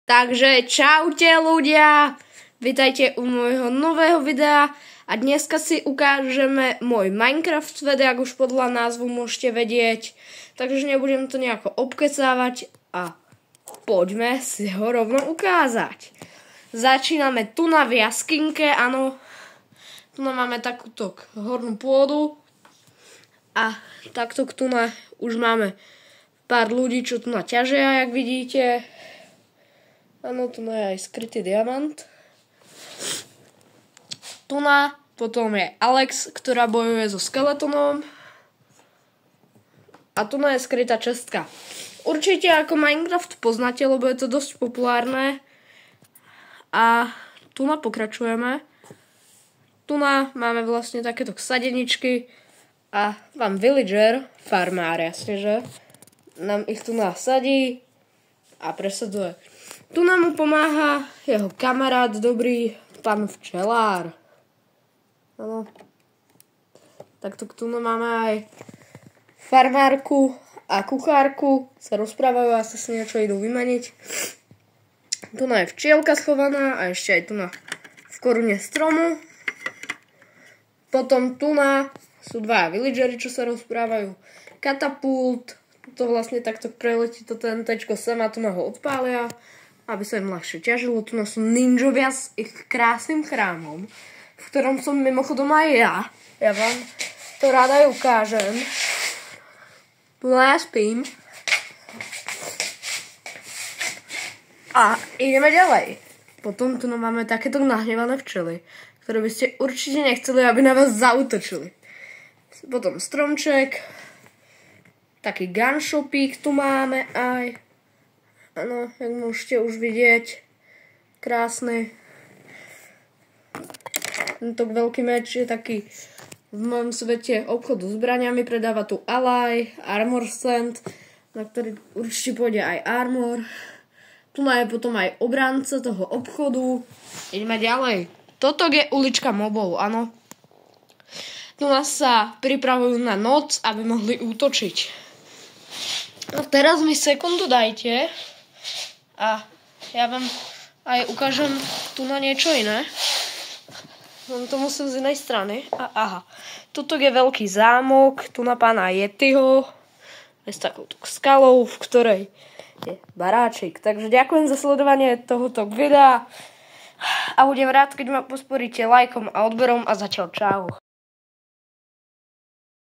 Takže čaute ľudia, vítajte u môjho nového videa a dneska si ukážeme môj Minecraft svet, jak už podľa názvu môžete vedieť. Takže nebudem to nejako obkecávať a poďme si ho rovno ukázať. Začíname tu na v jaskinke, áno. Tu máme takúto hornú pôdu a takto tu už máme pár ľudí, čo tu ťažia, jak vidíte. Áno, tu je aj skrytý diamant. Tu potom je Alex, ktorá bojuje so skeletonom. A tu je skrytá čestka. Určite ako Minecraft poznáte, lebo je to dosť populárne. A tu pokračujeme. Tu máme vlastne takéto sadeničky. A vám villager, farmár, jasne, že? Nám ich tu nasadí a presaduje. Tu nám mu pomáha jeho kamarát, dobrý pán včelár. Áno. Takto tu máme aj farmárku a kuchárku. Sa rozprávajú a sa si niečo idú vymaniť. Tu je včielka schovaná a ešte aj tu v korune stromu. Potom tu sú dva villagery, čo sa rozprávajú. Katapult. To vlastne takto preletí to tečko sem a tu ho odpália, aby sa im ľahšie ťažilo. Tu sú ninjovia s ich krásnym chrámom, v ktorom som mimochodom aj ja. Ja vám to rada aj ukážem. Tu ja spím. A ideme ďalej. Potom tu máme takéto nahnevané včely, ktoré by ste určite nechceli, aby na vás zaútočili. Potom stromček. Taký gunshopík tu máme aj. Áno, jak môžete už vidieť. Krásny. Tento veľký meč je taký v mojom svete obchodu s zbraniami. Predáva tu Ally, Armor Stand, na ktorý určite pôjde aj armor. Tu je potom aj obranca toho obchodu. Ideme ďalej. Toto je ulička mobov, áno. Tu sa pripravujú na noc, aby mohli útočiť. No teraz mi sekundu dajte a ja vám aj ukážem tu niečo iné. Mám to musím z inej strany. Aha. Tuto je veľký zámok, tu na pána Yetiho s takouto skalou, v ktorej je baráčik. Takže ďakujem za sledovanie tohoto videa a budem rád, keď ma podporíte lajkom a odberom a zatiaľ čau.